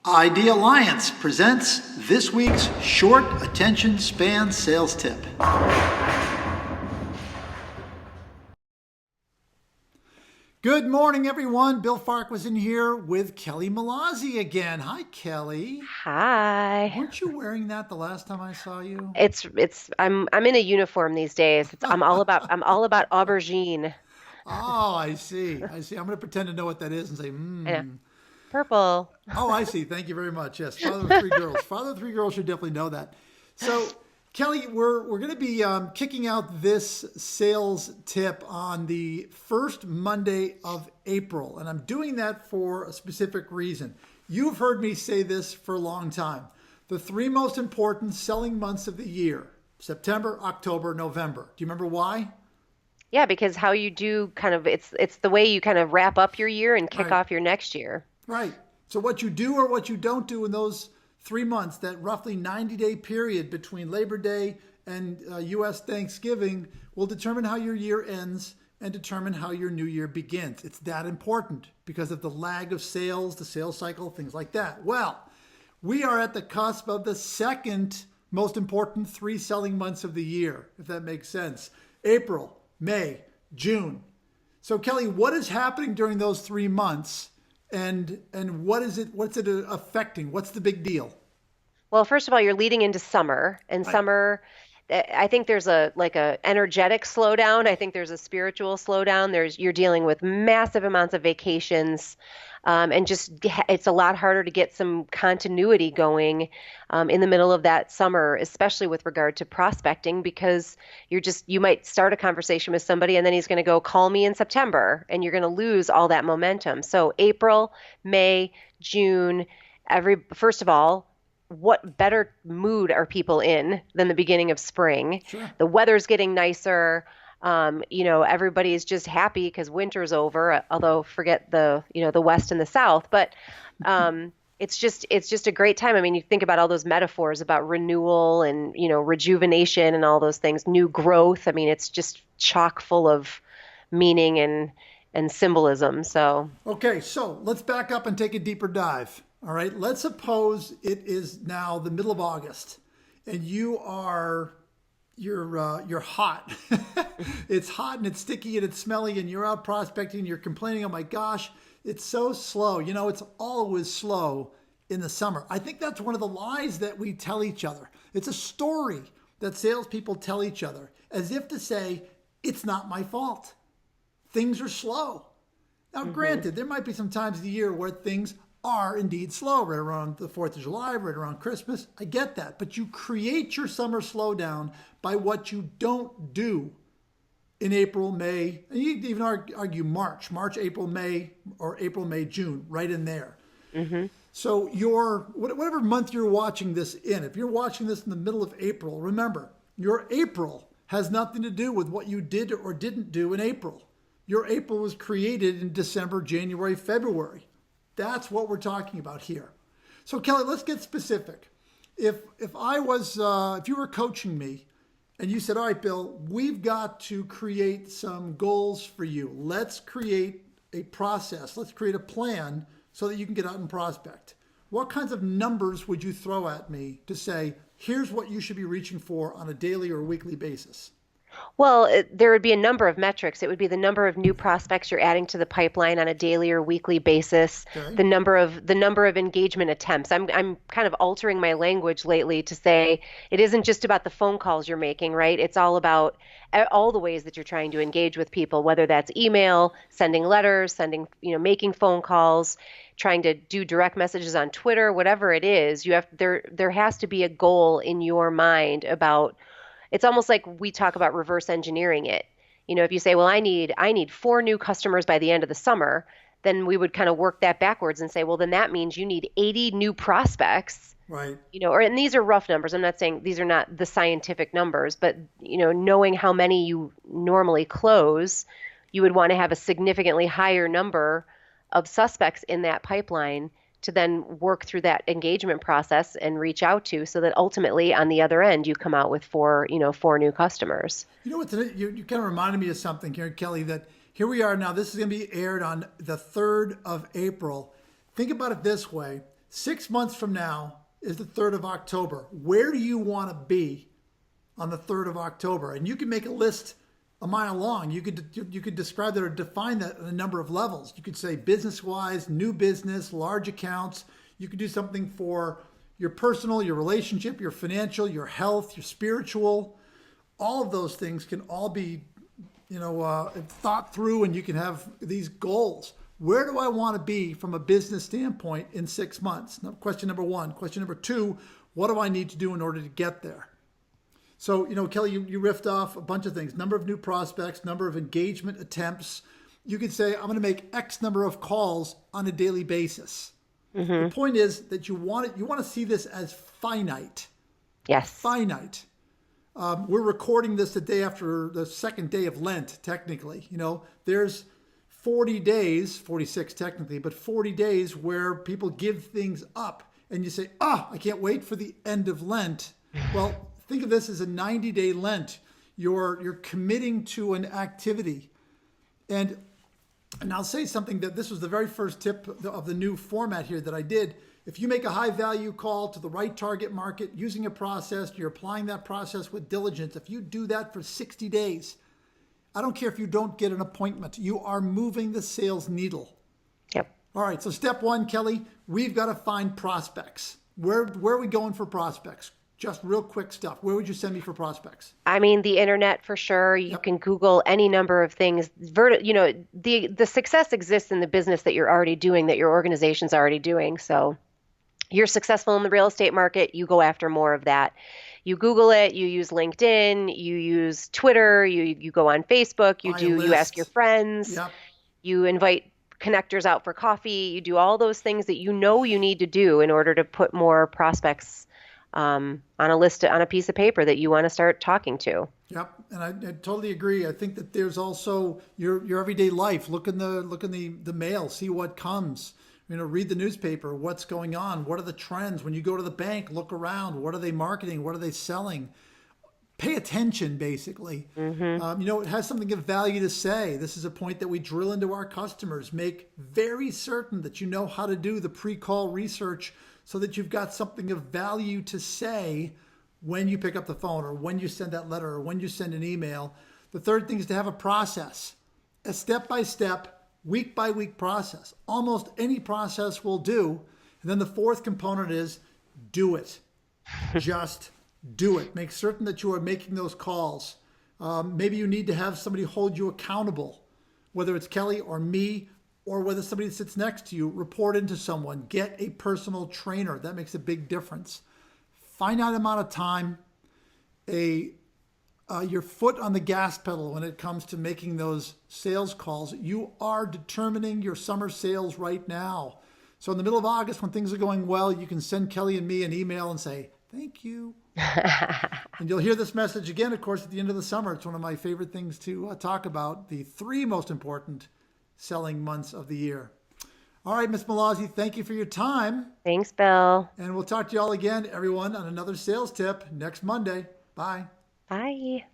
ID Alliance presents this week's short attention span sales tip. Good morning, everyone. Bill Farquharson here with Kelly Malazzi again. Hi, Kelly. Hi. Weren't you wearing that the last time I saw you? I'm in a uniform these days. I'm all about aubergine. Oh, I see. I'm going to pretend to know what that is and say, I know. hmm. Purple. Oh, I see. Thank you very much. Yes, father of three girls. Father of three girls should definitely know that. So, Kelly, we're going to be kicking out this sales tip on the first Monday of April, and I'm doing that for a specific reason. You've heard me say this for a long time. The three most important selling months of the year: September, October, November. Do you remember why? Yeah, because how you do kind of it's the way you kind of wrap up your year and kick Right. off your next year. Right. So what you do or what you don't do in those 3 months, that roughly 90-day period between Labor Day and U.S. Thanksgiving, will determine how your year ends and determine how your new year begins. It's that important because of the lag of sales, the sales cycle, things like that. Well, we are at the cusp of the second most important three selling months of the year, if that makes sense. April, May, June. So Kelly, what is happening during those 3 months? And what's it affecting? What's the big deal? Well, first of all, you're leading into summer, and Right. I think there's a energetic slowdown. I think there's a spiritual slowdown. You're dealing with massive amounts of vacations, and it's a lot harder to get some continuity going in the middle of that summer, especially with regard to prospecting, because you might start a conversation with somebody, and then he's going to go call me in September, and you're going to lose all that momentum. So April, May, June, first of all, what better mood are people in than the beginning of spring? Sure. The weather's getting nicer. Everybody's just happy because winter's over, although forget the West and the South. But it's just a great time. I mean, you think about all those metaphors about renewal and, rejuvenation and all those things, new growth. I mean, it's just chock full of meaning and symbolism. So, Okay, so let's back up and take a deeper dive. All right, let's suppose it is now the middle of August, and you're hot. It's hot and it's sticky and it's smelly, and you're out prospecting. And you're complaining, "Oh my gosh, it's so slow." It's always slow in the summer. I think that's one of the lies that we tell each other. It's a story that salespeople tell each other, as if to say, "It's not my fault. Things are slow." Now, mhm. granted, there might be some times of the year where things are indeed slow, right around the 4th of July, right around Christmas. I get that. But you create your summer slowdown by what you don't do in April, May, and you can even argue March, April, May, or April, May, June, right in there. Mhm. So whatever month you're watching this in, if you're watching this in the middle of April, remember, your April has nothing to do with what you did or didn't do in April. Your April was created in December, January, February. That's what we're talking about here. So Kelly, let's get specific. If you were coaching me and you said, "All right, Bill, we've got to create some goals for you. Let's create a process. Let's create a plan so that you can get out and prospect." What kinds of numbers would you throw at me to say, "Here's what you should be reaching for on a daily or weekly basis"? Well, there would be a number of metrics. It would be the number of new prospects you're adding to the pipeline on a daily or weekly basis, Okay. the number of engagement attempts. I'm kind of altering my language lately to say it isn't just about the phone calls you're making, right? It's all about all the ways that you're trying to engage with people, whether that's email, sending letters, making phone calls, trying to do direct messages on Twitter, whatever it is. There has to be a goal in your mind about it's almost like we talk about reverse engineering it. If you say, well, I need four new customers by the end of the summer, then we would kind of work that backwards and say, well, then that means you need 80 new prospects. Right. And these are rough numbers. I'm not saying these are not the scientific numbers, but knowing how many you normally close, you would want to have a significantly higher number of suspects in that pipeline to then work through that engagement process and reach out to so that ultimately on the other end you come out with four new customers. You know what? You kind of reminded me of something here, Kelly, that here we are now. This is going to be aired on the 3rd of April. Think about it this way. 6 months from now is the 3rd of October. Where do you want to be on the 3rd of October? And you can make a list a mile long. You could describe that or define that in a number of levels. You could say business-wise, new business, large accounts. You could do something for your personal, your relationship, your financial, your health, your spiritual. All of those things can all be, thought through, and you can have these goals. Where do I want to be from a business standpoint in 6 months? Now, question number one. Question number two, what do I need to do in order to get there? So, Kelly, you riffed off a bunch of things. Number of new prospects, number of engagement attempts. You could say, I'm going to make X number of calls on a daily basis. The point is that you want to see this as finite. Yes. Finite. We're recording this the day after the second day of Lent, technically. There's 40 days, 46 technically, but 40 days where people give things up. And you say, I can't wait for the end of Lent. Well, think of this as a 90-day Lent. You're committing to an activity. And I'll say something that this was the very first tip of the new format here that I did. If you make a high value call to the right target market using a process, you're applying that process with diligence. If you do that for 60 days, I don't care if you don't get an appointment, you are moving the sales needle. Yep. All right. So step one, Kelly, we've got to find prospects. Where are we going for prospects? Just real quick stuff. Where would you send me for prospects? I mean, the internet for sure. You can Google any number of things. The success exists in the business that you're already doing, that your organization's already doing. So you're successful in the real estate market, you go after more of that. You Google it, you use LinkedIn, you use Twitter, you go on Facebook, you ask your friends, you invite connectors out for coffee, you do all those things that you need to do in order to put more prospects on a list, on a piece of paper that you want to start talking to. Yep, and I totally agree. I think that there's also your everyday life. Look in the mail, see what comes. Read the newspaper. What's going on? What are the trends? When you go to the bank, look around. What are they marketing? What are they selling? Pay attention, basically. It has something of value to say. This is a point that we drill into our customers. Make very certain that you know how to do the pre-call research so that you've got something of value to say when you pick up the phone or when you send that letter or when you send an email. The third thing is to have a process, a step-by-step, week-by-week process. Almost any process will do. And then the fourth component is do it. Just do it. Make certain that you are making those calls. Maybe you need to have somebody hold you accountable, whether it's Kelly or me, or whether somebody that sits next to you. Report into someone. Get a personal trainer. That makes a big difference. Finite amount of time, your foot on the gas pedal when it comes to making those sales calls. You are determining your summer sales right now. So in the middle of August, when things are going well, you can send Kelly and me an email and say, thank you. And you'll hear this message again, of course, at the end of the summer. It's one of my favorite things to talk about, the 3 most important selling months of the year. All right, Ms. Malazzi, thank you for your time. Thanks, Bill. And we'll talk to you all again, everyone, on another sales tip next Monday. Bye. Bye.